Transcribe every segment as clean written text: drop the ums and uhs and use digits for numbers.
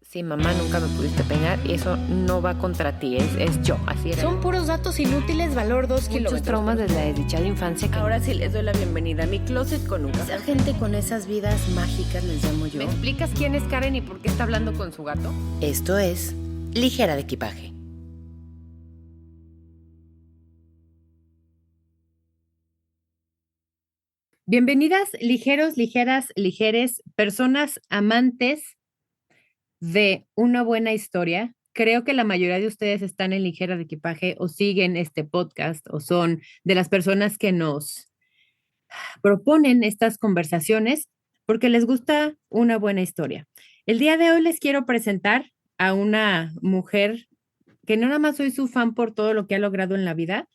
Sí, mamá, nunca me pudiste peinar y eso no va contra ti, es yo, así era. Son puros datos inútiles, valor 2 muchos kilómetros. traumas desde la desdichada infancia que Ahora sí les doy la bienvenida a mi closet con un café. Esa gente con esas vidas mágicas les llamo yo. ¿Me explicas quién es Karen y por qué está hablando con su gato? Esto es Ligera de Equipaje. Bienvenidas, ligeros, ligeras, ligeres, personas amantes de una buena historia. Creo que la mayoría de ustedes están en Ligera de Equipaje o siguen este podcast o son de las personas que nos proponen estas conversaciones porque les gusta una buena historia. El día de hoy les quiero presentar a una mujer que no nada más soy su fan por todo lo que ha logrado en la vida,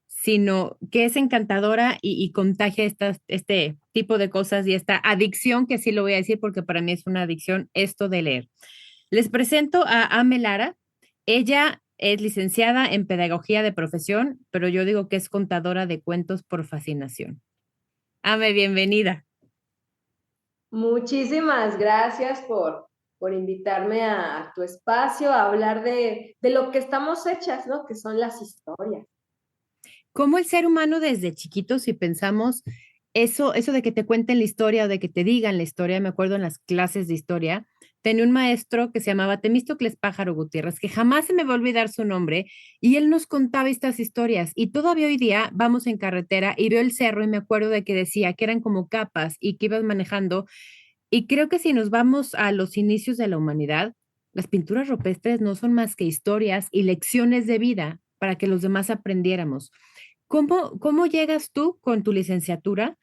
sino que es encantadora y contagia este tipo de cosas y esta adicción, que sí lo voy a decir porque para mí es una adicción, esto de leer. Les presento a Ame Lara. Ella es licenciada en pedagogía de profesión, pero yo digo que es contadora de cuentos por fascinación. Ame, bienvenida. Muchísimas gracias por invitarme a tu espacio a hablar de lo que estamos hechas, ¿no? Que son las historias. ¿Cómo el ser humano desde chiquito, si pensamos eso de que te cuenten la historia o de que te digan la historia? Me acuerdo en las clases de historia, tenía un maestro que se llamaba Temístocles Pájaro Gutiérrez, que jamás se me va a olvidar su nombre, y él nos contaba estas historias. Y todavía hoy día vamos en carretera y veo el cerro y me acuerdo de que decía que eran como capas y que ibas manejando. Y creo que si nos vamos a los inicios de la humanidad, las pinturas rupestres no son más que historias y lecciones de vida para que los demás aprendiéramos. ¿Cómo llegas tú con tu licenciatura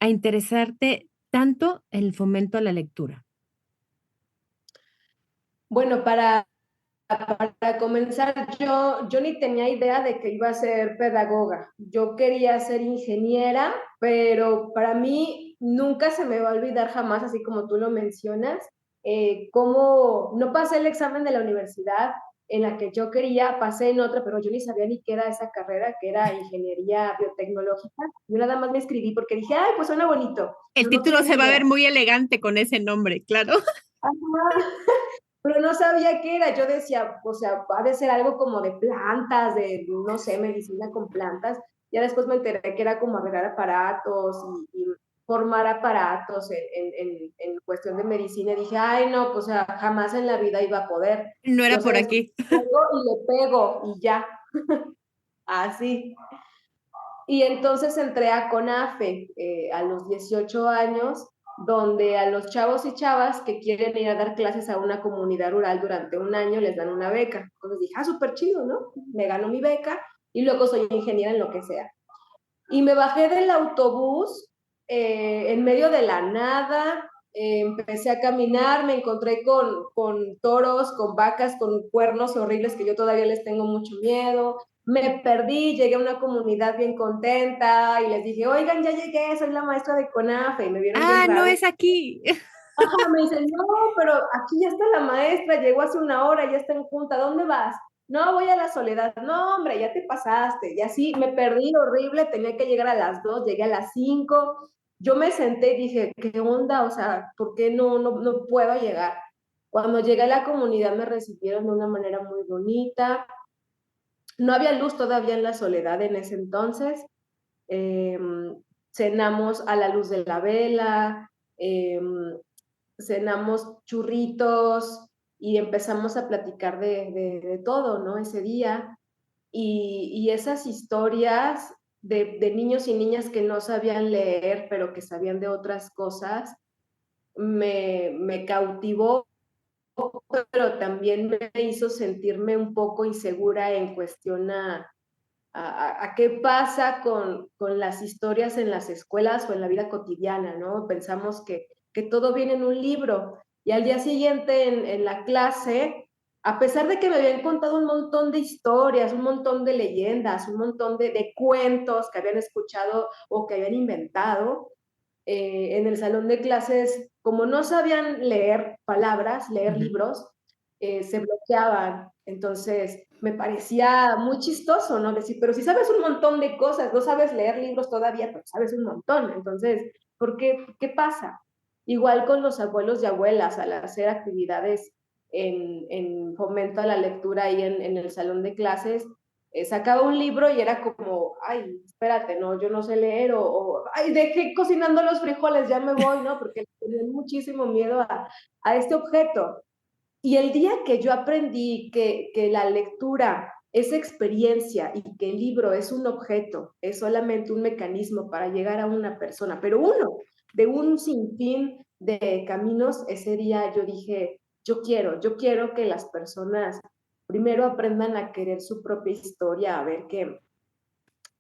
a interesarte tanto en el fomento a la lectura? Bueno, para comenzar, yo ni tenía idea de que iba a ser pedagoga. Yo quería ser ingeniera, pero para mí nunca se me va a olvidar jamás, así como tú lo mencionas, cómo no pasé el examen de la universidad en la que yo quería, pasé en otra, pero yo ni sabía ni qué era esa carrera, que era ingeniería biotecnológica. Yo nada más me escribí porque dije, ay, pues suena bonito. El Pero no título tenía se va a idea. ver muy elegante con ese nombre, claro. Ajá. Pero no sabía qué era. Yo decía, o sea, ha de ser algo como de plantas, de, no sé, medicina con plantas. Ya después me enteré que era como arreglar aparatos y formar aparatos en cuestión de medicina. Y dije, ay, no, pues o sea, jamás en la vida iba a poder. No Yo era por sabes, aquí. pego y le pego y ya, así. Y entonces entré a CONAFE a los 18 años, donde a los chavos y chavas que quieren ir a dar clases a una comunidad rural durante un año les dan una beca. Entonces dije, súper chido, ¿no? Me gano mi beca y luego soy ingeniera en lo que sea. Y me bajé del autobús en medio de la nada, empecé a caminar, me encontré con toros, con vacas, con cuernos horribles que yo todavía les tengo mucho miedo. Me perdí, llegué a una comunidad bien contenta y les dije, oigan, ya llegué, soy la maestra de CONAFE, y me vieron bien Ah, no raro. es aquí. Ajá, me dicen, no, pero aquí ya está la maestra, llegó hace una hora, ya está en junta, ¿dónde vas? No, voy a la Soledad. No, hombre, ya te pasaste. Y así me perdí horrible, tenía que llegar a las 2, llegué a las 5. Yo me senté y dije, ¿qué onda? O sea, ¿por qué no puedo llegar? Cuando llegué a la comunidad me recibieron de una manera muy bonita. No había luz todavía en la Soledad en ese entonces. Eh, cenamos a la luz de la vela, cenamos churritos y empezamos a platicar de todo, ¿no? Ese día. Y esas historias de niños y niñas que no sabían leer, pero que sabían de otras cosas, me cautivó, pero también me hizo sentirme un poco insegura en cuestión a qué pasa con las historias en las escuelas o en la vida cotidiana, ¿no? Pensamos que todo viene en un libro y al día siguiente en la clase, a pesar de que me habían contado un montón de historias, un montón de leyendas, un montón de cuentos que habían escuchado o que habían inventado, en el salón de clases, como no sabían leer palabras, leer libros, se bloqueaban. Entonces, me parecía muy chistoso, ¿no? Decir, pero si sabes un montón de cosas, no sabes leer libros todavía, pero sabes un montón. Entonces, ¿por qué? ¿Qué pasa? Igual con los abuelos y abuelas, al hacer actividades en fomento a la lectura ahí en el salón de clases, sacaba un libro y era como, ay, espérate, no, yo no sé leer, ay, dejé cocinando los frijoles, ya me voy, ¿no? Porque tenía muchísimo miedo a este objeto. Y el día que yo aprendí que la lectura es experiencia y que el libro es un objeto, es solamente un mecanismo para llegar a una persona, pero uno de un sinfín de caminos, ese día yo dije, yo quiero que las personas primero aprendan a querer su propia historia, a ver que,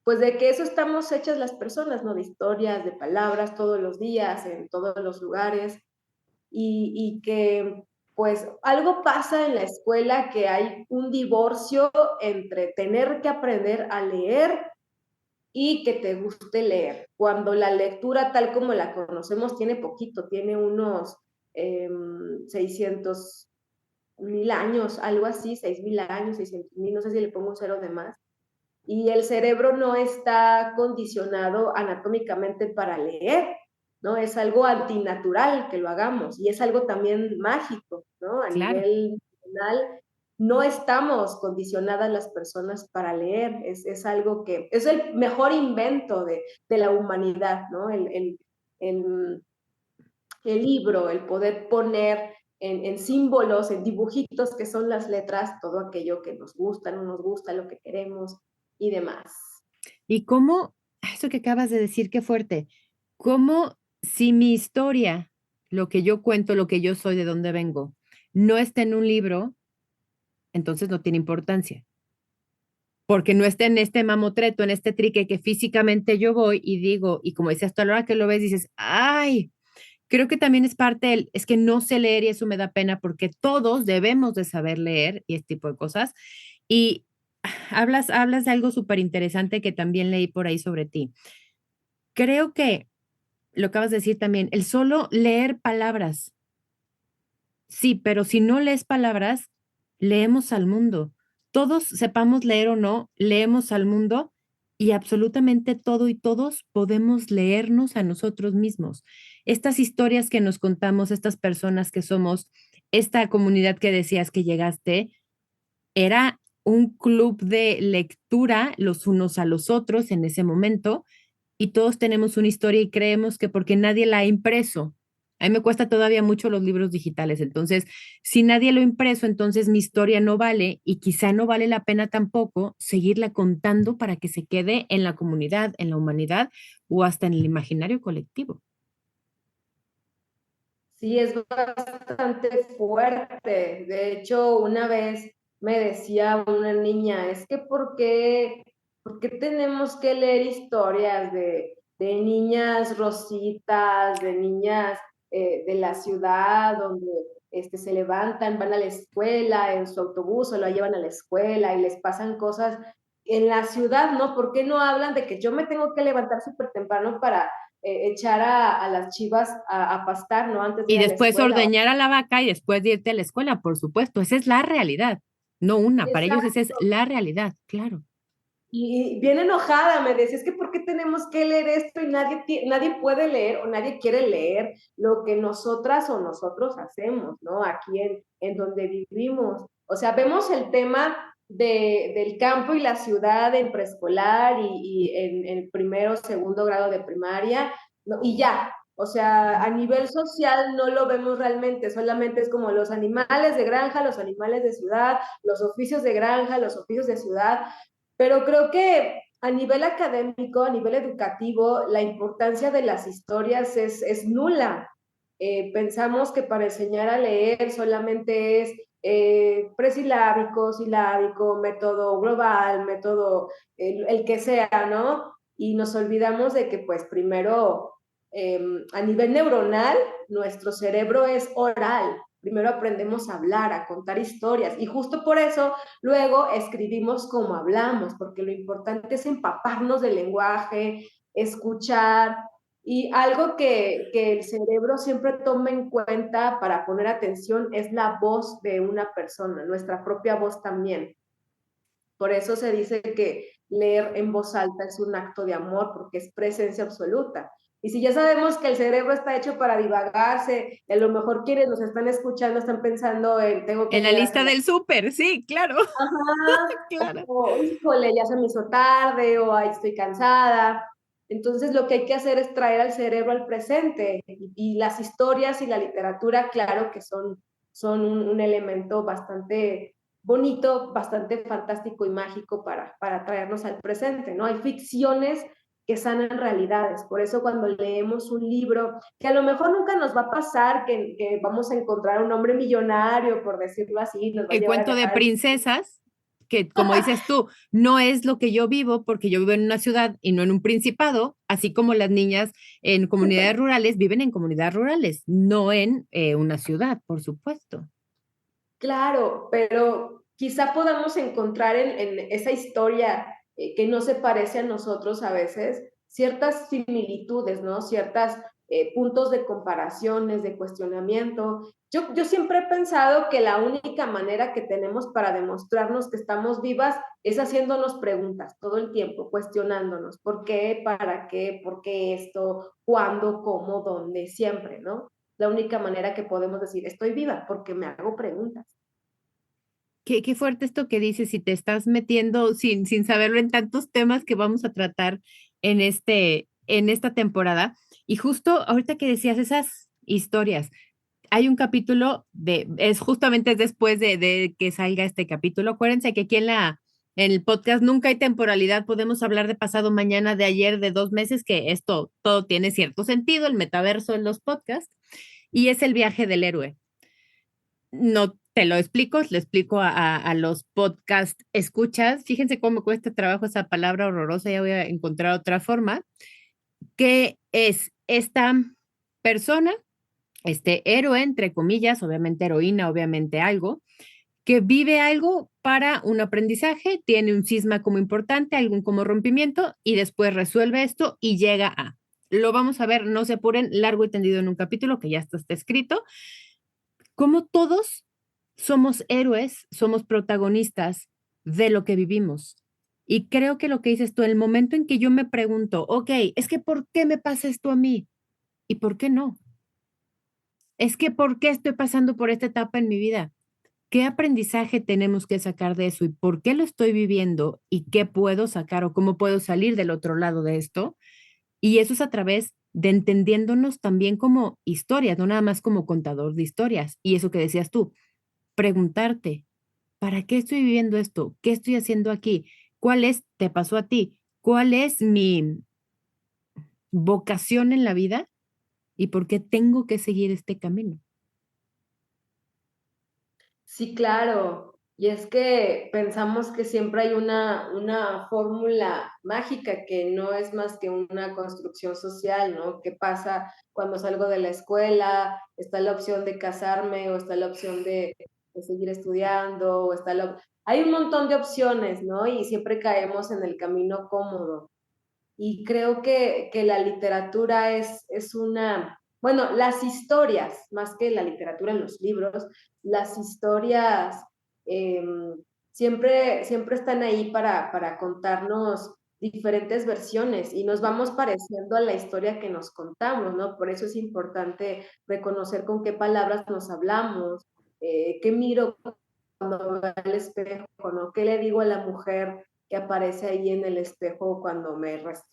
pues de que eso estamos hechas las personas, ¿no? De historias, de palabras todos los días, en todos los lugares, y que pues algo pasa en la escuela, que hay un divorcio entre tener que aprender a leer y que te guste leer. Cuando la lectura tal como la conocemos tiene poquito, tiene unos 600,000 años, algo así, 6,000 años, 600,000, no sé si le pongo un cero de más. Y el cerebro no está condicionado anatómicamente para leer, ¿no? Es algo antinatural que lo hagamos y es algo también mágico, ¿no? A Claro. nivel emocional, no estamos condicionadas las personas para leer, es algo que es el mejor invento de la humanidad, ¿no? El, el libro, el poder poner en símbolos, en dibujitos que son las letras, todo aquello que nos gusta, no nos gusta, lo que queremos y demás. ¿Y cómo? Eso que acabas de decir, qué fuerte. ¿Cómo si mi historia, lo que yo cuento, lo que yo soy, de dónde vengo, no está en un libro, entonces no tiene importancia? Porque no está en este mamotreto, en este trique que físicamente yo voy y digo, y como dices, tú a la hora que lo ves dices, ay, creo que también es parte del, es que no sé leer y eso me da pena porque todos debemos de saber leer y este tipo de cosas. Y hablas de algo súper interesante que también leí por ahí sobre ti. Creo que lo acabas de decir también, el solo leer palabras. Sí, pero si no lees palabras, leemos al mundo. Todos, sepamos leer o no, leemos al mundo y absolutamente todo y todos podemos leernos a nosotros mismos. Estas historias que nos contamos, estas personas que somos, esta comunidad que decías que llegaste, era un club de lectura los unos a los otros en ese momento y todos tenemos una historia y creemos que porque nadie la ha impreso. A mí me cuesta todavía mucho los libros digitales, entonces si nadie lo ha impreso, entonces mi historia no vale y quizá no vale la pena tampoco seguirla contando para que se quede en la comunidad, en la humanidad o hasta en el imaginario colectivo. Sí, es bastante fuerte. De hecho, una vez me decía una niña, es que por qué tenemos que leer historias de niñas rositas, de niñas de la ciudad, donde se levantan, van a la escuela en su autobús o la llevan a la escuela y les pasan cosas en la ciudad, ¿no? ¿Por qué no hablan de que yo me tengo que levantar súper temprano para echar a las chivas a pastar, ¿no? Antes de Y ir a la después escuela. ordeñar a la vaca y después de irte a la escuela, por supuesto, esa es la realidad, no una, para ellos esa es Exacto. la realidad, claro. Y bien enojada me decía, es que ¿por qué tenemos que leer esto y nadie puede leer o nadie quiere leer lo que nosotras o nosotros hacemos, ¿no? Aquí en donde vivimos. O sea, vemos el tema del campo y la ciudad en preescolar y en el primero o segundo grado de primaria, ¿no? Y ya, o sea, a nivel social no lo vemos realmente, solamente es como los animales de granja, los animales de ciudad, los oficios de granja, los oficios de ciudad, pero creo que a nivel académico, a nivel educativo, la importancia de las historias es nula. Pensamos que para enseñar a leer solamente es presilábico, silábico, método global, método el que sea, ¿no? Y nos olvidamos de que pues primero a nivel neuronal nuestro cerebro es oral. Primero aprendemos a hablar, a contar historias y justo por eso luego escribimos como hablamos, porque lo importante es empaparnos del lenguaje, escuchar, y algo que el cerebro siempre toma en cuenta para poner atención es la voz de una persona, nuestra propia voz también. Por eso se dice que leer en voz alta es un acto de amor, porque es presencia absoluta. Y si ya sabemos que el cerebro está hecho para divagarse, y a lo mejor quienes nos están escuchando están pensando en tengo que En la llegar a lista hacer la... del súper, sí, claro, Ajá, claro. o híjole, ya se me hizo tarde, o ay, estoy cansada. Entonces lo que hay que hacer es traer al cerebro al presente y las historias y la literatura, claro que son un elemento bastante bonito, bastante fantástico y mágico para traernos al presente, ¿no? Hay ficciones que sanan realidades, por eso cuando leemos un libro, que a lo mejor nunca nos va a pasar que vamos a encontrar un hombre millonario, por decirlo así, nos va a El llevar a cuento de viajar. princesas, que como dices tú, no es lo que yo vivo porque yo vivo en una ciudad y no en un principado, así como las niñas en comunidades rurales viven en comunidades rurales, no en una ciudad, por supuesto. Claro, pero quizá podamos encontrar en esa historia que no se parece a nosotros a veces, ciertas similitudes, ¿no? Ciertos puntos de comparaciones, de cuestionamiento. Yo siempre he pensado que la única manera que tenemos para demostrarnos que estamos vivas es haciéndonos preguntas todo el tiempo, cuestionándonos por qué, por qué esto, cuándo, cómo, dónde, siempre, ¿no? La única manera que podemos decir, estoy viva, porque me hago preguntas. Qué fuerte esto que dices, si te estás metiendo sin saberlo en tantos temas que vamos a tratar en esta temporada. Y justo ahorita que decías esas historias, hay un capítulo es justamente después de que salga este capítulo. Acuérdense que aquí en el podcast nunca hay temporalidad, podemos hablar de pasado mañana, de ayer, de 2 meses, que esto todo tiene cierto sentido, el metaverso en los podcasts, y es el viaje del héroe. No te lo explico, le explico a los podcast escuchas. Fíjense cómo me cuesta trabajo esa palabra horrorosa, ya voy a encontrar otra forma, que es esta persona, este héroe, entre comillas, obviamente heroína, obviamente algo, que vive algo para un aprendizaje, tiene un cisma como importante, algún como rompimiento, y después resuelve esto y llega a. Lo vamos a ver, no se apuren, largo y tendido en un capítulo que ya está escrito, como todos somos héroes, somos protagonistas de lo que vivimos. Y creo que lo que dices tú, el momento en que yo me pregunto, ok, es que ¿por qué me pasa esto a mí? ¿Y por qué no? Es que ¿por qué estoy pasando por esta etapa en mi vida? ¿Qué aprendizaje tenemos que sacar de eso y por qué lo estoy viviendo y qué puedo sacar o cómo puedo salir del otro lado de esto? Y eso es a través de entendiéndonos también como historias, no nada más como contador de historias. Y eso que decías tú, preguntarte, ¿para qué estoy viviendo esto? ¿Qué estoy haciendo aquí? Te pasó a ti? ¿Cuál es mi vocación en la vida y por qué tengo que seguir este camino? Sí, claro. Y es que pensamos que siempre hay una fórmula mágica que no es más que una construcción social, ¿no? ¿Qué pasa cuando salgo de la escuela? Está la opción de casarme o está la opción de seguir estudiando o está la... Hay un montón de opciones, ¿no? Y siempre caemos en el camino cómodo. Y creo que la literatura es una, bueno, las historias, más que la literatura en los libros, las historias eh, siempre están ahí para contarnos diferentes versiones y nos vamos pareciendo a la historia que nos contamos, ¿no? Por eso es importante reconocer con qué palabras nos hablamos, qué miro cuando veo al espejo, ¿no? ¿Qué le digo a la mujer que aparece ahí en el espejo cuando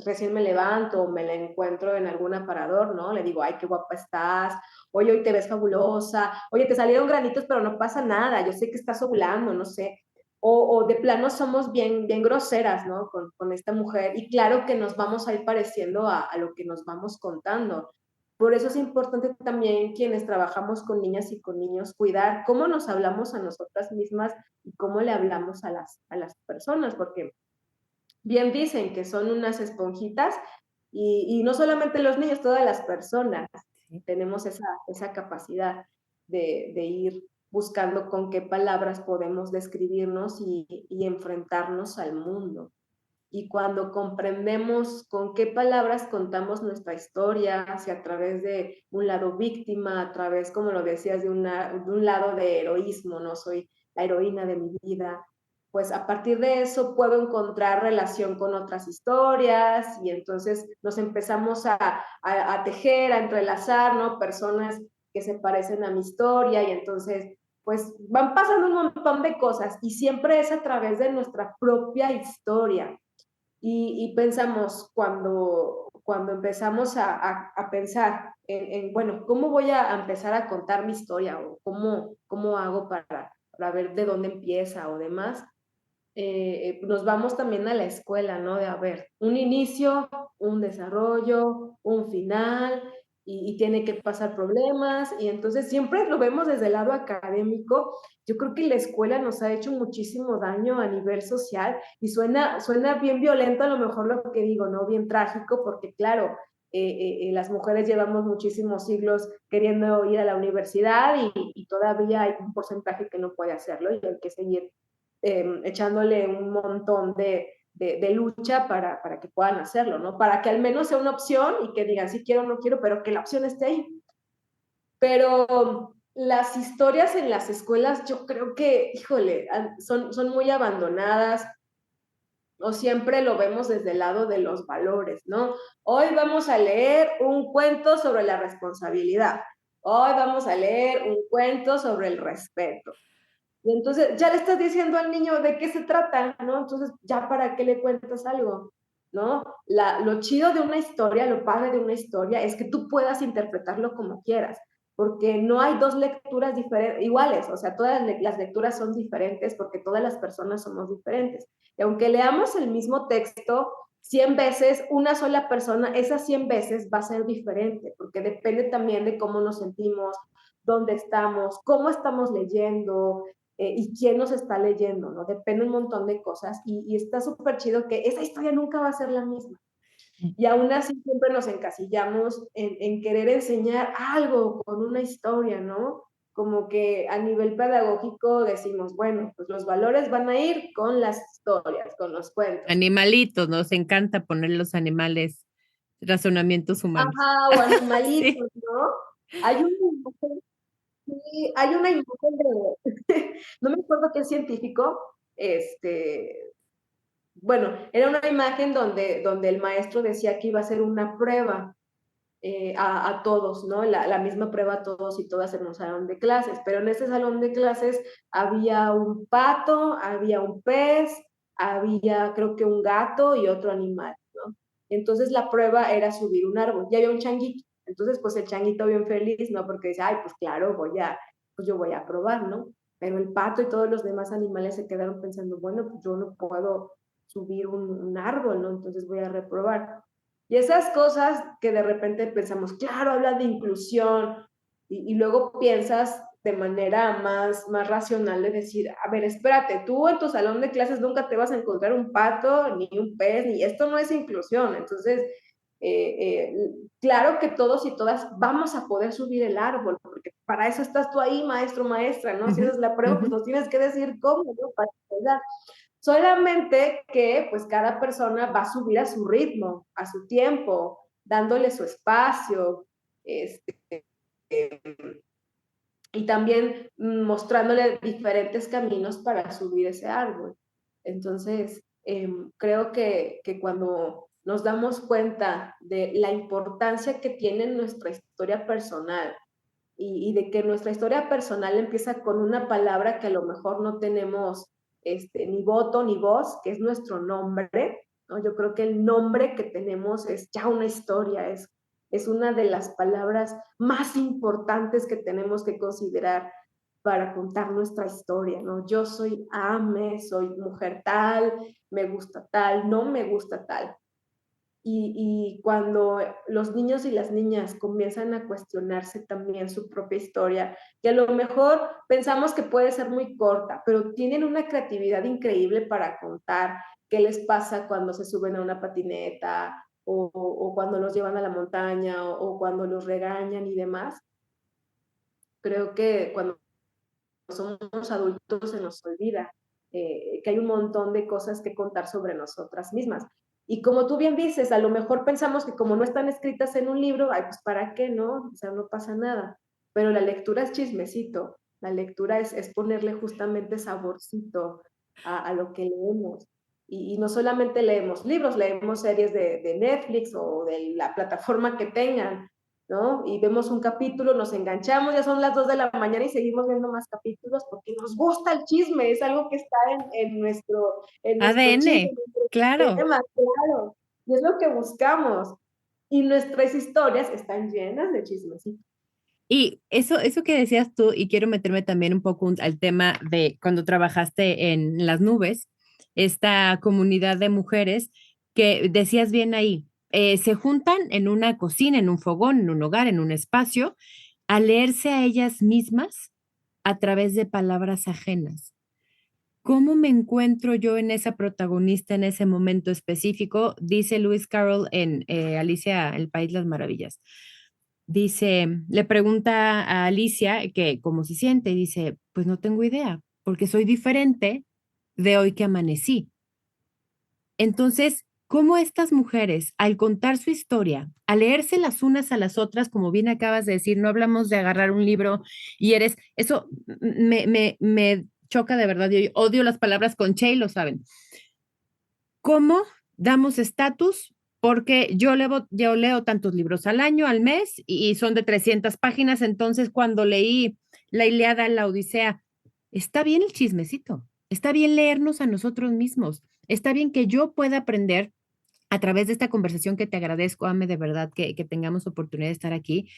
recién me levanto o me la encuentro en algún aparador, ¿no? Le digo, ay, qué guapa estás, oye, hoy te ves fabulosa, oye, te salieron granitos, pero no pasa nada, yo sé que estás ovulando, no sé. O de plano somos bien groseras, ¿no? Con esta mujer. Y claro que nos vamos a ir pareciendo a lo que nos vamos contando. Por eso es importante también quienes trabajamos con niñas y con niños cuidar cómo nos hablamos a nosotras mismas y cómo le hablamos a las personas, porque bien dicen que son unas esponjitas y no solamente los niños, todas las personas Sí. tenemos esa capacidad de ir buscando con qué palabras podemos describirnos y enfrentarnos al mundo. Y cuando comprendemos con qué palabras contamos nuestra historia, hacia a través de un lado víctima, a través, como lo decías, de un lado de heroísmo, no soy la heroína de mi vida, pues a partir de eso puedo encontrar relación con otras historias y entonces nos empezamos a tejer, a entrelazar, ¿no? Personas que se parecen a mi historia y entonces pues van pasando un montón de cosas y siempre es a través de nuestra propia historia. Y pensamos cuando empezamos a pensar bueno, ¿cómo voy a empezar a contar mi historia? O cómo hago para ver de dónde empieza o demás. Nos vamos también a la escuela, ¿no? De, a ver, un inicio, un desarrollo, un final, y tiene que pasar problemas, y entonces siempre lo vemos desde el lado académico. Yo creo que la escuela nos ha hecho muchísimo daño a nivel social, y suena bien violento a lo mejor lo que digo, ¿no? Bien trágico, porque claro, las mujeres llevamos muchísimos siglos queriendo ir a la universidad y todavía hay un porcentaje que no puede hacerlo y hay que seguir echándole un montón de lucha para que puedan hacerlo, ¿no? Para que al menos sea una opción y que digan si quiero o no quiero, pero que la opción esté ahí. Pero las historias en las escuelas yo creo que, híjole, son muy abandonadas o siempre lo vemos desde el lado de los valores, ¿no? Hoy vamos a leer un cuento sobre la responsabilidad. Hoy vamos a leer un cuento sobre el respeto. Y entonces ya le estás diciendo al niño de qué se trata, ¿no? Entonces, ¿ya para qué le cuentas algo? ¿No? Lo chido de una historia, lo padre de una historia es que tú puedas interpretarlo como quieras, porque no hay dos lecturas iguales, o sea, todas las lecturas son diferentes porque todas las personas somos diferentes. Y aunque leamos el mismo texto 100 veces, una sola persona, esas 100 veces va a ser diferente, porque depende también de cómo nos sentimos, dónde estamos, cómo estamos leyendo, y quién nos está leyendo, ¿no? Depende un montón de cosas y está súper chido que esa historia nunca va a ser la misma. Y aún así siempre nos encasillamos en querer enseñar algo con una historia, ¿no? Como que a nivel pedagógico decimos, bueno, pues los valores van a ir con las historias, con los cuentos. Animalitos, nos encanta poner los animales, razonamientos humanos. Ajá, o animalitos, sí. ¿No? Hay una imagen, sí, hay una imagen de, no me acuerdo qué científico, bueno, era una imagen donde el maestro decía que iba a hacer una prueba a todos, ¿no? La misma prueba a todos y todas en un salón de clases, pero en ese salón de clases había un pato, había un pez, había creo que un gato y otro animal, ¿no? Entonces la prueba era subir un árbol y había un changuito. Entonces, pues el changuito bien feliz, ¿no? Porque dice, ay, pues claro, pues yo voy a probar, ¿no? Pero el pato y todos los demás animales se quedaron pensando, bueno, pues yo no puedo subir un árbol, ¿no? Entonces voy a reprobar. Y esas cosas que de repente pensamos, claro, habla de inclusión, y luego piensas de manera más racional de decir, a ver, espérate, tú en tu salón de clases nunca te vas a encontrar un pato, ni un pez, ni esto no es inclusión. Entonces, claro que todos y todas vamos a poder subir el árbol, porque para eso estás tú ahí, maestro, maestra, ¿no? Si esa es la prueba, pues nos tienes que decir cómo, ¿no? Para ayudar. Solamente que pues cada persona va a subir a su ritmo, a su tiempo, dándole su espacio, y también mostrándole diferentes caminos para subir ese árbol. Entonces, creo que cuando nos damos cuenta de la importancia que tiene nuestra historia personal y de que nuestra historia personal empieza con una palabra que a lo mejor no tenemos ni voto ni voz, que es nuestro nombre, ¿no? Yo creo que el nombre que tenemos es ya una historia, es una de las palabras más importantes que tenemos que considerar para contar nuestra historia, ¿no? Yo soy Ame, soy mujer tal, me gusta tal, no me gusta tal. Y cuando los niños y las niñas comienzan a cuestionarse también su propia historia, que a lo mejor pensamos que puede ser muy corta, pero tienen una creatividad increíble para contar qué les pasa cuando se suben a una patineta o cuando los llevan a la montaña o cuando los regañan y demás. Creo que cuando somos adultos se nos olvida que hay un montón de cosas que contar sobre nosotras mismas. Y como tú bien dices, a lo mejor pensamos que como no están escritas en un libro, ay, pues ¿para qué, no? O sea, no pasa nada. Pero la lectura es chismecito, la lectura es ponerle justamente saborcito a lo que leemos. Y no solamente leemos libros, leemos series de Netflix o de la plataforma que tengan, ¿no? Y vemos un capítulo, nos enganchamos, ya son las 2 de la mañana y seguimos viendo más capítulos porque nos gusta el chisme, es algo que está en nuestro chip, ADN, en nuestro claro. sistema, claro, y es lo que buscamos. Y nuestras historias están llenas de chismes. Y eso que decías tú, y quiero meterme también un poco al tema de cuando trabajaste en las nubes, esta comunidad de mujeres que decías bien ahí, se juntan en una cocina, en un fogón, en un hogar, en un espacio, a leerse a ellas mismas a través de palabras ajenas. ¿Cómo me encuentro yo en esa protagonista en ese momento específico? Dice Lewis Carroll en Alicia, el País de las Maravillas. Dice, le pregunta a Alicia que cómo se siente y dice, pues no tengo idea, porque soy diferente de hoy que amanecí. Entonces, ¿cómo estas mujeres, al contar su historia, al leerse las unas a las otras, como bien acabas de decir, no hablamos de agarrar un libro y eres, eso me choca de verdad, yo odio las palabras con che y lo saben. ¿Cómo damos estatus? Porque yo leo tantos libros al año, al mes, y son de 300 páginas, entonces cuando leí La Ilíada, la Odisea, está bien el chismecito, está bien leernos a nosotros mismos, está bien que yo pueda aprender a través de esta conversación que te agradezco, Ame, de verdad que tengamos oportunidad de estar aquí.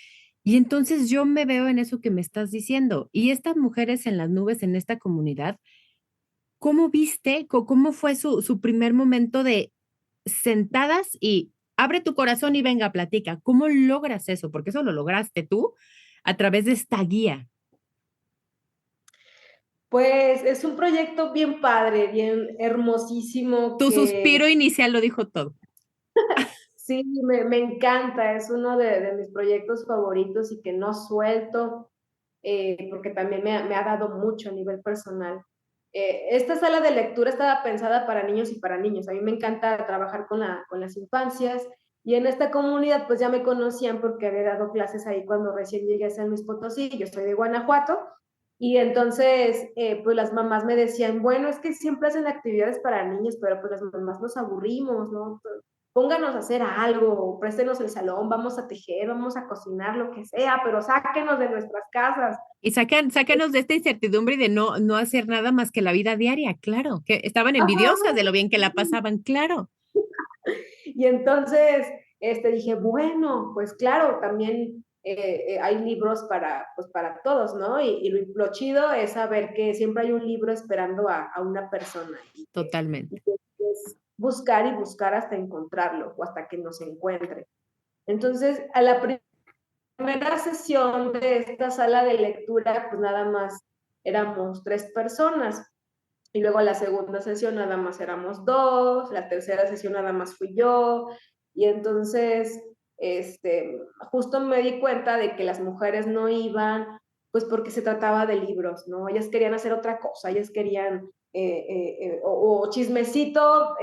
Y entonces yo me veo en eso que me estás diciendo. Y estas mujeres en las nubes, en esta comunidad, ¿cómo viste, cómo fue su primer momento de sentadas y abre tu corazón y venga, platica? ¿Cómo logras eso? Porque eso lo lograste tú a través de esta guía. Pues es un proyecto bien padre, bien hermosísimo, Tu que suspiro inicial lo dijo todo. sí, me encanta, es uno de mis proyectos favoritos y que no suelto, porque también me ha dado mucho a nivel personal. Esta sala de lectura estaba pensada para niños y para niños. A mí me encanta trabajar con las infancias y en esta comunidad pues ya me conocían porque había dado clases ahí cuando recién llegué a San Luis Potosí. Yo soy de Guanajuato y entonces pues las mamás me decían, bueno, es que siempre hacen actividades para niños, pero pues las mamás nos aburrimos, ¿no? Pónganos a hacer algo, préstenos el salón, vamos a tejer, vamos a cocinar, lo que sea, pero sáquenos de nuestras casas. Y sácanos de esta incertidumbre y de no hacer nada más que la vida diaria, claro, que estaban Ajá. envidiosas de lo bien que la pasaban, claro. Y entonces dije, bueno, pues claro, también hay libros pues para todos, ¿no? Y lo chido es saber que siempre hay un libro esperando a una persona y Totalmente. que es buscar y buscar hasta encontrarlo o hasta que nos encuentre. Entonces, a la primera sesión de esta sala de lectura, pues nada más éramos 3 personas. Y luego la segunda sesión nada más éramos 2, la tercera sesión nada más fui yo. Y entonces, justo me di cuenta de que las mujeres no iban, pues porque se trataba de libros, ¿no? Ellas querían hacer otra cosa, ellas querían o chismecito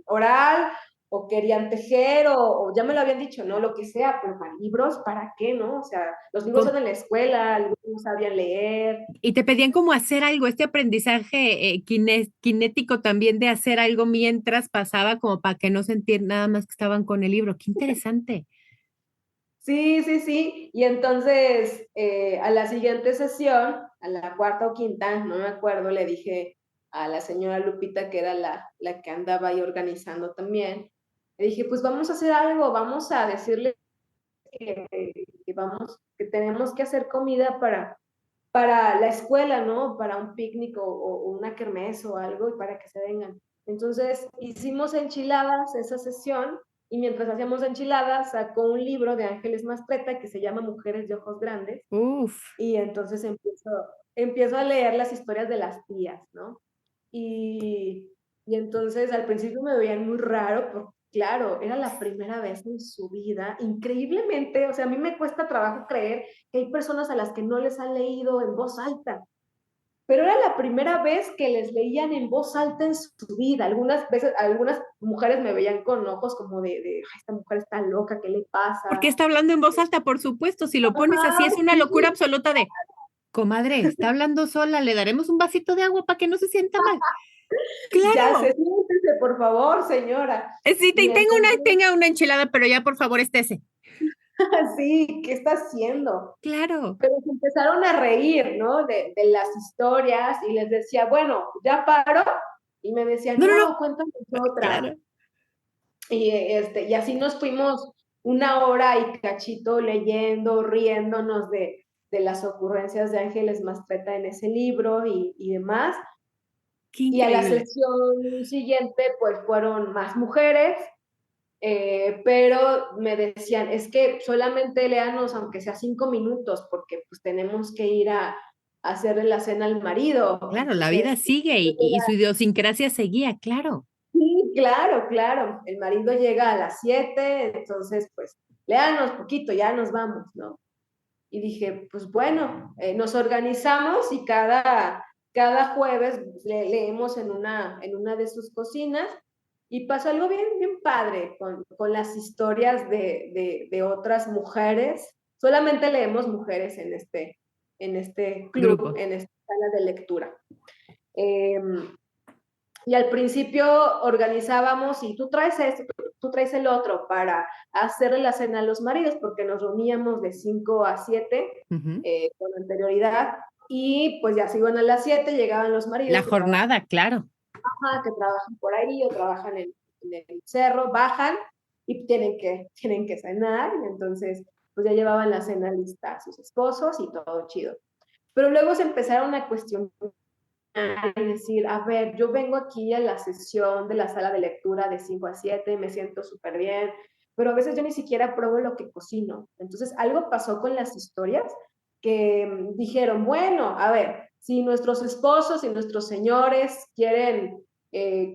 oral, o querían tejer, o ya me lo habían dicho, ¿no? Lo que sea, pero para libros, ¿para qué, no? O sea, los libros Com- son en la escuela, algunos no sabían leer. Y te pedían como hacer algo, este aprendizaje kinético también de hacer algo mientras pasaba, como para que no sentir nada más que estaban con el libro. Qué interesante. Sí, sí, sí. Y entonces, a la siguiente sesión, a la cuarta o quinta, no me acuerdo, le dije a la señora Lupita, que era la que andaba ahí organizando también, le dije, pues vamos a hacer algo, vamos a decirle que tenemos que hacer comida para la escuela, ¿no? Para un picnic o una kermés o algo y para que se vengan. Entonces hicimos enchiladas esa sesión y mientras hacíamos enchiladas sacó un libro de Ángeles Mastretta que se llama Mujeres de Ojos Grandes Uf. y entonces empiezo a leer las historias de las tías, ¿no? Y entonces al principio me veían muy raro porque, claro, era la primera vez en su vida, increíblemente, o sea, a mí me cuesta trabajo creer que hay personas a las que no les han leído en voz alta, pero era la primera vez que les leían en voz alta en su vida. Algunas veces, algunas mujeres me veían con ojos como de "Ay, esta mujer está loca, ¿qué le ¿Por qué pasa?". está hablando en voz alta? Por supuesto, si lo pones así, Ajá, es una locura sí. absoluta de. Comadre, está hablando sola, le daremos un vasito de agua para que no se sienta mal. Ya Claro. se siéntese, por favor, señora. Sí, Y entonces, tenga una enchilada, pero ya por favor estése. sí, ¿qué está haciendo? Claro, Pero se empezaron a reír, ¿no? De las historias y les decía, bueno, ya paro. Y me decían, no, no, no, no, cuéntanos otra. claro. Y así nos fuimos una hora y cachito leyendo, riéndonos de las ocurrencias de Ángeles Mastretta en ese libro y demás. Qué Y a la increíble. sesión siguiente, pues fueron más mujeres, pero me decían, es que solamente léanos aunque sea 5 minutos, porque pues tenemos que ir a hacerle la cena al marido. Claro, la vida Entonces, sigue y su idiosincrasia seguía, claro. sí, claro, claro. El marido llega a las 7, entonces pues léanos poquito, ya nos vamos, ¿no? Y dije, pues bueno, nos organizamos y cada jueves leemos en una de sus cocinas y pasó algo bien, bien padre con las historias de otras mujeres. Solamente leemos mujeres en este club, Grupo. en esta sala de lectura. Eh, y al principio organizábamos y tú traes esto, tú traes el otro para hacerle la cena a los maridos, porque nos reuníamos de 5 a 7 Ujú. con anterioridad y pues ya se iban a las 7, llegaban los La maridos jornada, claro. que trabajan por ahí o trabajan en el cerro, bajan y tienen que cenar y entonces pues ya llevaban la cena lista a sus esposos y todo chido. Pero luego se empezaron a cuestionar y decir, a ver, yo vengo aquí a la sesión de la sala de lectura de 5 a 7, me siento súper bien, pero a veces yo ni siquiera pruebo lo que cocino. Entonces, algo pasó con las historias que dijeron, bueno, a ver, si nuestros esposos y nuestros señores quieren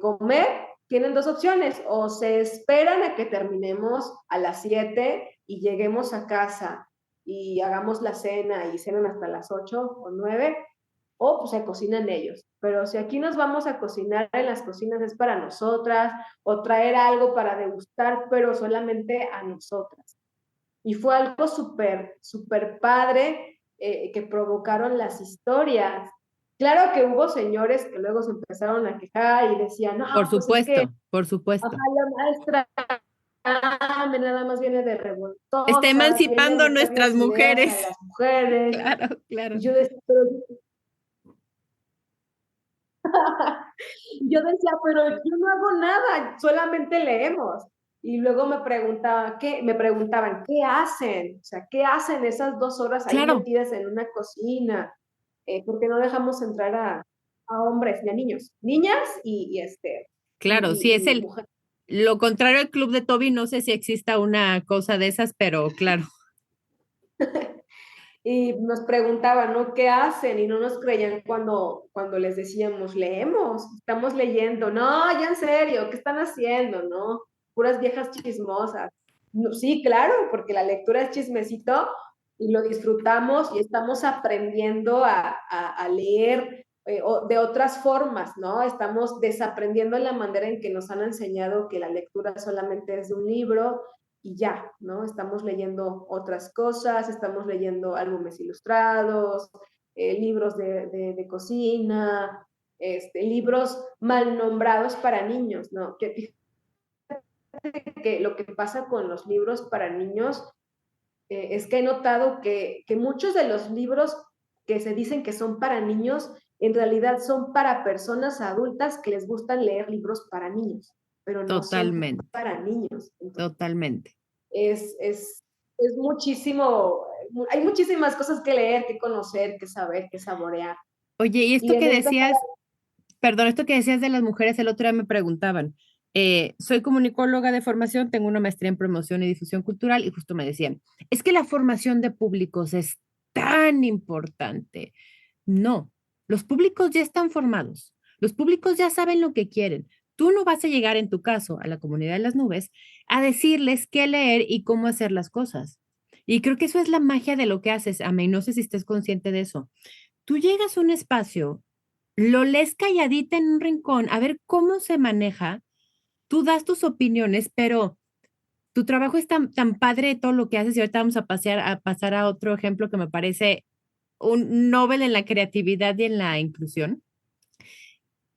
comer, tienen dos opciones, o se esperan a que terminemos a las 7 y lleguemos a casa y hagamos la cena y cenen hasta las 8 o 9, o pues se cocinan ellos. Pero si aquí nos vamos a cocinar en las cocinas es para nosotras, o traer algo para degustar, pero solamente a nosotras. Y fue algo súper, súper padre que provocaron las historias. Claro que hubo señores que luego se empezaron a quejar y decían, no, Por pues es que, supuesto, por ajá, supuesto. la maestra nada más viene de Está revoltosa, viene a emancipando a nuestras meterles ideas a mujeres. las mujeres. Claro, claro. Y yo decía, pero yo decía, pero yo no hago nada, solamente leemos. Y luego me preguntaban, ¿qué hacen? O sea, ¿qué hacen esas 2 horas ahí Claro, metidas en una cocina? Porque no dejamos entrar a hombres ni a niños, niñas claro. Sí, es y mujeres. lo contrario al club de Toby, no sé si exista una cosa de esas, pero claro, Y nos preguntaban, ¿no? ¿Qué hacen? Y no nos creían cuando les decíamos, leemos, estamos leyendo. No, ya en serio, ¿qué están haciendo? ¿No? Puras viejas chismosas. No, sí, claro, porque la lectura es chismecito y lo disfrutamos y estamos aprendiendo a leer de otras formas, ¿no? Estamos desaprendiendo la manera en que nos han enseñado que la lectura solamente es de un libro y ya, ¿no? Estamos leyendo otras cosas, estamos leyendo álbumes ilustrados, libros de cocina, libros mal nombrados para niños, ¿no? Que lo que pasa con los libros para niños es que he notado que muchos de los libros que se dicen que son para niños, en realidad son para personas adultas que les gustan leer libros para niños, pero no son totalmente, para niños. Entonces, totalmente. es, es, es muchísimo, hay muchísimas cosas que leer, que conocer, que saber, que saborear. Oye, y Y esto en que esta decías, perdón, esto que decías de las mujeres, el otro día me preguntaban, soy comunicóloga de formación, tengo una maestría en promoción y difusión cultural y justo me decían, es que la formación de públicos es tan importante. No, los públicos ya están formados, los públicos ya saben lo que quieren. Tú no vas a llegar en tu caso a la comunidad de las nubes a decirles qué leer y cómo hacer las cosas. Y creo que eso es la magia de lo que haces, Ame, y no sé si estés consciente de eso. Tú llegas a un espacio, lo lees calladita en un rincón, a ver cómo se maneja, tú das tus opiniones, pero tu trabajo es tan, tan padre todo lo que haces y ahorita vamos a pasar a otro ejemplo que me parece un Nobel en la creatividad y en la inclusión,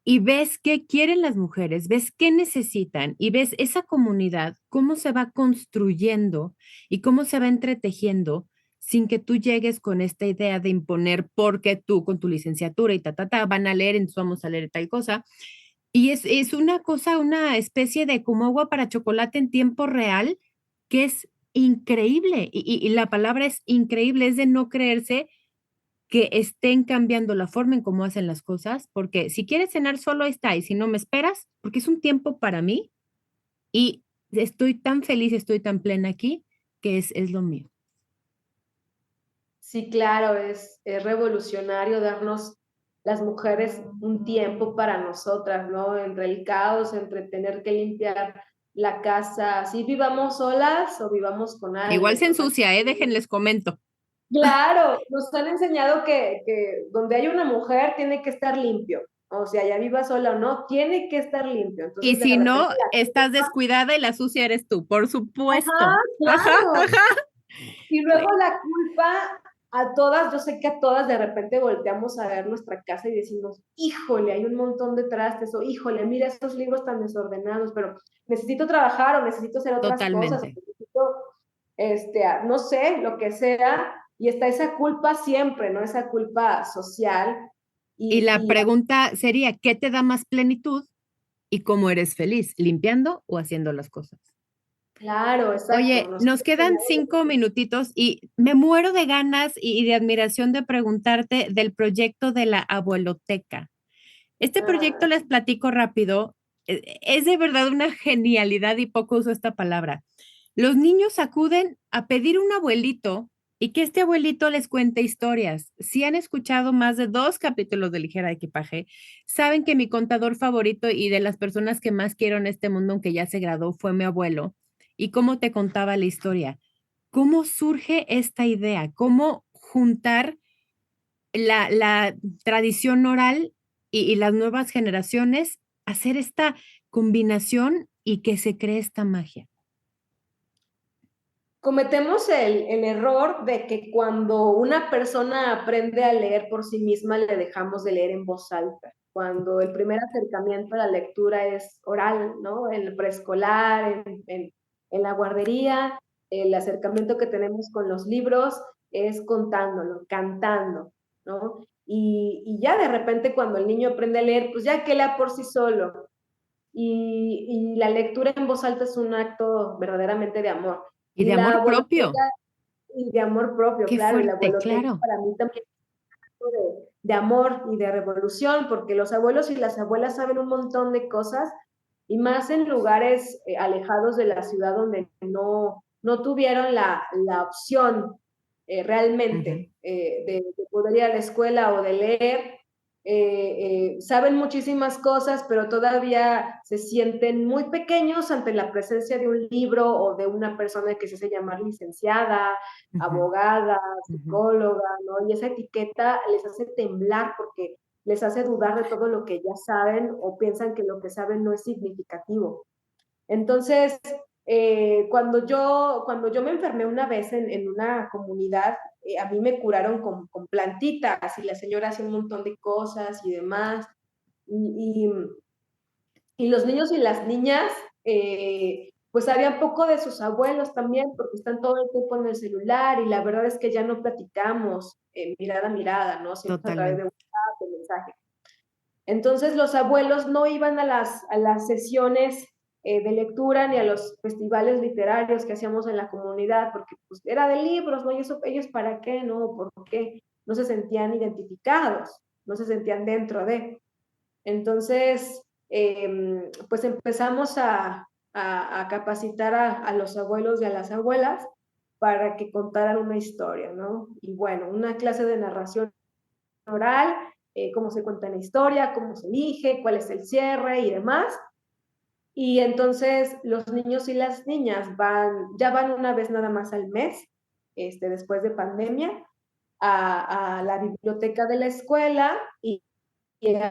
y ves qué quieren las mujeres, ves qué necesitan y ves esa comunidad, cómo se va construyendo y cómo se va entretejiendo sin que tú llegues con esta idea de imponer porque tú con tu licenciatura y van a leer, entonces vamos a leer tal cosa. Y es una cosa, una especie de como agua para chocolate en tiempo real, que es increíble. Y la palabra es increíble, es de no creerse que estén cambiando la forma en cómo hacen las cosas, porque si quieres cenar solo ahí está, y si no me esperas, porque es un tiempo para mí y estoy tan feliz, estoy tan plena aquí, que es lo mío. Sí, claro, es revolucionario darnos las mujeres un tiempo para nosotras, ¿no? Entre el caos, entre tener que limpiar la casa, si vivamos solas o vivamos con Igual alguien, se o sea, ensucia, déjenles comento. claro, nos han enseñado que donde hay una mujer tiene que estar limpio, o sea, ya viva sola o no, tiene que estar limpio, Y entonces de si repente no, estás descuidada y la sucia eres tú, por ajá, supuesto. Ajá, claro, ajá. y luego la culpa a todas, yo sé que a todas de repente volteamos a ver nuestra casa y decimos, híjole, hay un montón de trastes, o híjole, mira estos libros tan desordenados, pero necesito trabajar o necesito hacer otras cosas, o Totalmente. necesito, no sé, lo que sea, y está esa culpa siempre, ¿no? Esa culpa social. Y Y, la y pregunta sería, ¿qué te da más plenitud y cómo eres feliz? ¿Limpiando o haciendo las cosas? claro, exacto, Oye, nos nos han quedan enseñado 5 minutitos y me muero de ganas y de admiración de preguntarte del proyecto de la abueloteca. Este proyecto, ah, les platico rápido, es de verdad una genialidad y poco uso esta palabra. Los niños acuden a pedir un abuelito y que este abuelito les cuente historias. Si han escuchado más de 2 capítulos de Ligera de Equipaje, saben que mi contador favorito y de las personas que más quiero en este mundo, aunque ya se graduó, fue mi abuelo. Y cómo te contaba la historia. ¿Cómo surge esta idea? ¿Cómo juntar la tradición oral y las nuevas generaciones, hacer esta combinación y que se cree esta magia? cometemos el error de que cuando una persona aprende a leer por sí misma, le dejamos de leer en voz alta. Cuando el primer acercamiento a la lectura es oral, ¿no? En el preescolar, en la guardería, el acercamiento que tenemos con los libros es contándolo, cantando, ¿no? Y ya de repente cuando el niño aprende a leer, pues ya que lea por sí solo. Y la lectura en voz alta es un acto verdaderamente de amor. Y Y de la amor propio. abueloteca, y de amor propio, Qué claro, y la fuerte, abueloteca claro. para mí también es de amor y de revolución, porque los abuelos y las abuelas saben un montón de cosas, y más en lugares alejados de la ciudad donde no tuvieron la opción Ujú, realmente de poder ir a la escuela o de leer. Saben muchísimas cosas, pero todavía se sienten muy pequeños ante la presencia de un libro o de una persona que se hace llamar licenciada, ujú, abogada, ujú. psicóloga, ¿no? Y esa etiqueta les hace temblar porque les hace dudar de todo lo que ya saben o piensan que lo que saben no es significativo. Entonces, cuando yo me enfermé una vez en una comunidad, a mí me curaron con plantitas y la señora hacía un montón de cosas y demás. Y, y, y los niños y las niñas, pues sabían poco de sus abuelos también, porque están todo el tiempo en el celular y la verdad es que ya no platicamos mirada a mirada, ¿no? Siempre a través de Totalmente. WhatsApp, de mensaje. Entonces los abuelos no iban a las sesiones de lectura ni a los festivales literarios que hacíamos en la comunidad, porque pues, era de libros, ¿no? Y eso, ellos para qué, ¿no? ¿Por qué? No se sentían identificados, no se sentían dentro de. Entonces, pues empezamos a capacitar a los abuelos y a las abuelas para que contaran una historia, ¿no? Y bueno, una clase de narración oral, cómo se cuenta la historia, cómo se elige, cuál es el cierre y demás. Y entonces los niños y las niñas ya van una vez nada más al mes, después de pandemia, a la biblioteca de la escuela y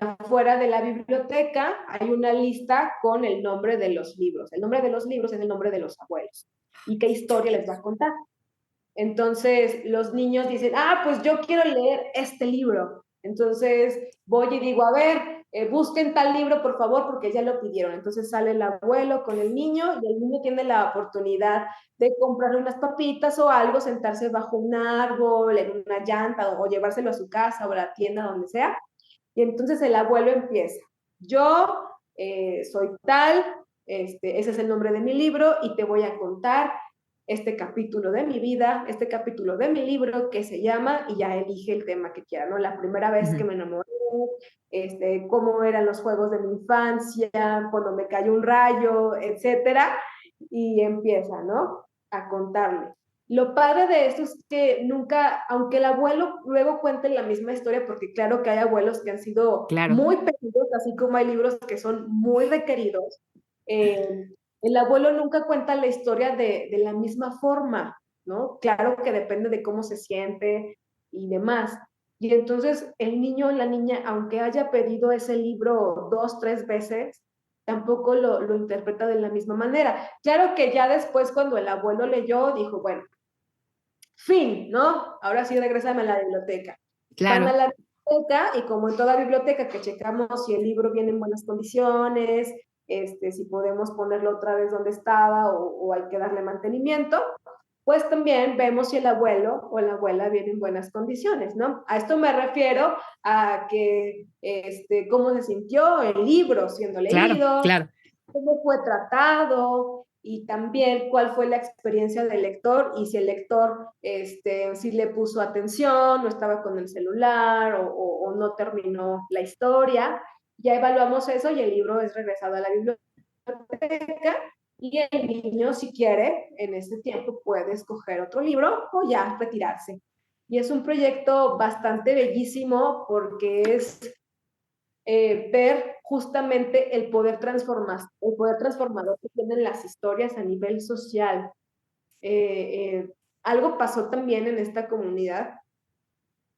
afuera de la biblioteca hay una lista con el nombre de los libros. El nombre de los libros es el nombre de los abuelos. ¿Y qué historia les va a contar? Entonces los niños dicen, ah, pues yo quiero leer este libro. Entonces voy y digo, a ver, busquen tal libro, por favor, porque ya lo pidieron. Entonces sale el abuelo con el niño y el niño tiene la oportunidad de comprarle unas papitas o algo, sentarse bajo un árbol, en una llanta o llevárselo a su casa o a la tienda, donde sea. Y entonces el abuelo empieza, yo soy tal, ese es el nombre de mi libro y te voy a contar este capítulo de mi vida, este capítulo de mi libro que se llama, y ya elige el tema que quiera, ¿no? La primera vez que me enamoré, cómo eran los juegos de mi infancia, cuando me cayó un rayo, etcétera, y empieza, ¿no? A contarle. Lo padre de esto es que nunca, aunque el abuelo luego cuente la misma historia, porque claro que hay abuelos que han sido muy pedidos, así como hay libros que son muy requeridos, el abuelo nunca cuenta la historia de la misma forma, ¿no? Claro que depende de cómo se siente y demás. Y entonces el niño o la niña, aunque haya pedido ese libro 2, 3 veces, tampoco lo interpreta de la misma manera. Claro que ya después, cuando el abuelo leyó, dijo, bueno, fin, ¿no? Ahora sí regresame a la biblioteca. Claro. Van a la biblioteca y como en toda biblioteca que checamos si el libro viene en buenas condiciones, si podemos ponerlo otra vez donde estaba o hay que darle mantenimiento, pues también vemos si el abuelo o la abuela viene en buenas condiciones, ¿no? A esto me refiero a que, cómo se sintió el libro siendo leído, claro. cómo fue tratado, y también cuál fue la experiencia del lector y si el lector si le puso atención, no estaba con el celular o no terminó la historia. Ya evaluamos eso y el libro es regresado a la biblioteca y el niño, si quiere, en ese tiempo puede escoger otro libro o ya retirarse. Y es un proyecto bastante bellísimo porque es ver justamente el poder transformador que tienen las historias a nivel social. Algo pasó también en esta comunidad,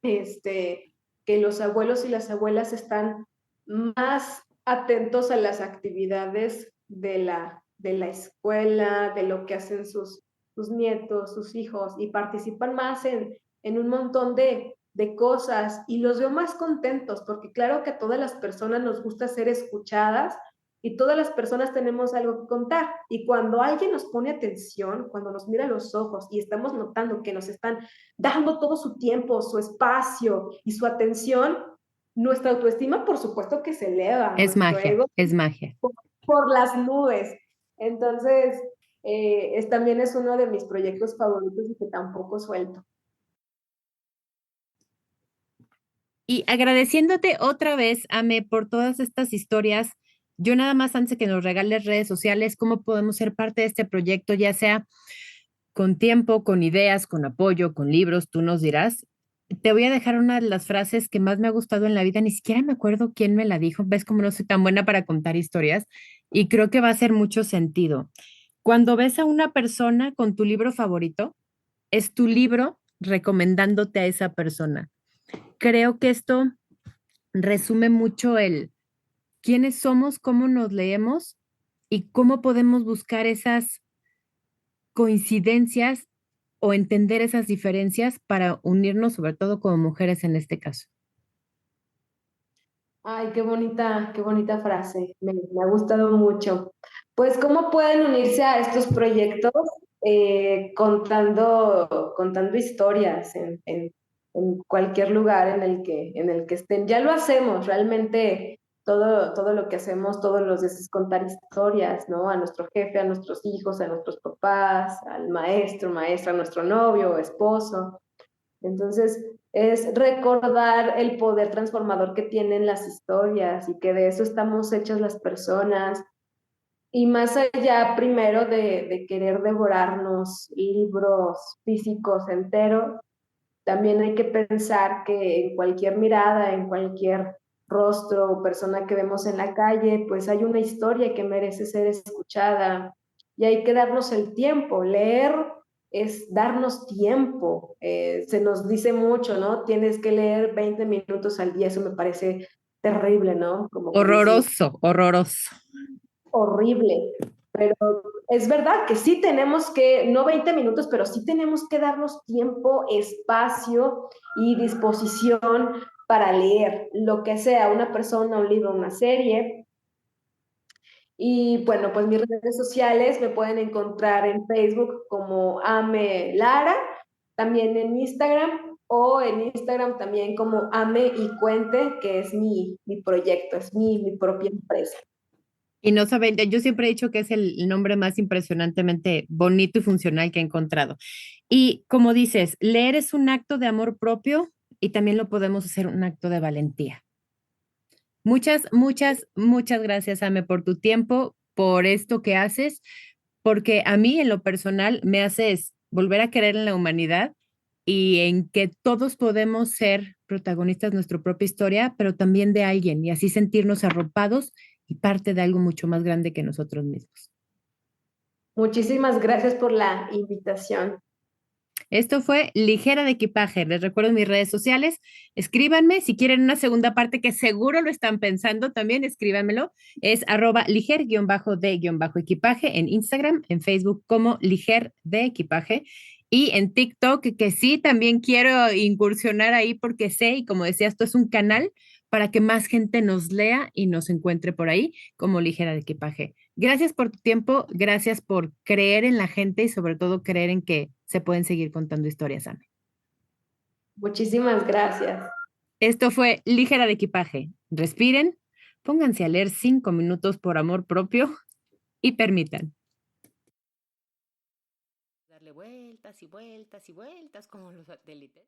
que los abuelos y las abuelas están más atentos a las actividades de la escuela, de lo que hacen sus nietos, sus hijos, y participan más en un montón de cosas y los veo más contentos, porque claro que a todas las personas nos gusta ser escuchadas y todas las personas tenemos algo que contar. Y cuando alguien nos pone atención, cuando nos mira a los ojos y estamos notando que nos están dando todo su tiempo, su espacio y su atención, nuestra autoestima, por supuesto que se eleva, Es nuestro magia, ego es magia. por las nubes. Entonces, también es uno de mis proyectos favoritos y que tampoco suelto. Y agradeciéndote otra vez, Ame, por todas estas historias, yo nada más antes de que nos regales redes sociales, cómo podemos ser parte de este proyecto, ya sea con tiempo, con ideas, con apoyo, con libros, tú nos dirás. Te voy a dejar una de las frases que más me ha gustado en la vida, ni siquiera me acuerdo quién me la dijo, ves cómo no soy tan buena para contar historias y creo que va a hacer mucho sentido. Cuando ves a una persona con tu libro favorito, es tu libro recomendándote a esa persona. Creo que esto resume mucho el quiénes somos, cómo nos leemos y cómo podemos buscar esas coincidencias o entender esas diferencias para unirnos, sobre todo como mujeres en este caso. Ay, qué bonita frase, me ha gustado mucho. Pues, ¿cómo pueden unirse a estos proyectos? Contando historias en cualquier lugar en el que estén. Ya lo hacemos, realmente todo lo que hacemos todos los días es contar historias, ¿no? A nuestro jefe, a nuestros hijos, a nuestros papás, al maestro, maestra, a nuestro novio o esposo. Entonces, es recordar el poder transformador que tienen las historias y que de eso estamos hechas las personas. Y más allá, primero, de querer devorarnos libros físicos enteros, también hay que pensar que en cualquier mirada, en cualquier rostro o persona que vemos en la calle, pues hay una historia que merece ser escuchada y hay que darnos el tiempo. Leer es darnos tiempo. Se nos dice mucho, ¿no? Tienes que leer 20 minutos al día, eso me parece terrible, ¿no? Como que decimos, Horroroso, horroroso. horrible. Pero es verdad que sí tenemos que, no 20 minutos, pero sí tenemos que darnos tiempo, espacio y disposición para leer lo que sea, una persona, un libro, una serie. Y bueno, pues mis redes sociales me pueden encontrar en Facebook como Ame Lara, también en Instagram, o en Instagram también como Ame y Cuente, que es mi proyecto, es mi propia empresa. Y no saben, yo siempre he dicho que es el nombre más impresionantemente bonito y funcional que he encontrado. Y como dices, leer es un acto de amor propio y también lo podemos hacer un acto de valentía. Muchas, muchas, muchas gracias, Ame, por tu tiempo, por esto que haces, porque a mí en lo personal me haces volver a creer en la humanidad y en que todos podemos ser protagonistas de nuestra propia historia, pero también de alguien y así sentirnos arropados y parte de algo mucho más grande que nosotros mismos. Muchísimas gracias por la invitación. Esto fue Ligera de Equipaje. Les recuerdo mis redes sociales. Escríbanme si quieren una segunda parte, que seguro lo están pensando también, escríbanmelo. Es @liger-de-equipaje en Instagram, en Facebook como Liger de Equipaje y en TikTok, que sí, también quiero incursionar ahí porque sé, y como decía, esto es un canal para que más gente nos lea y nos encuentre por ahí como Ligera de Equipaje. Gracias por tu tiempo, gracias por creer en la gente y sobre todo creer en que se pueden seguir contando historias, Ame. Muchísimas gracias. Esto fue Ligera de Equipaje. Respiren, pónganse a leer 5 minutos por amor propio y permitan. Darle vueltas y vueltas y vueltas como los satélites.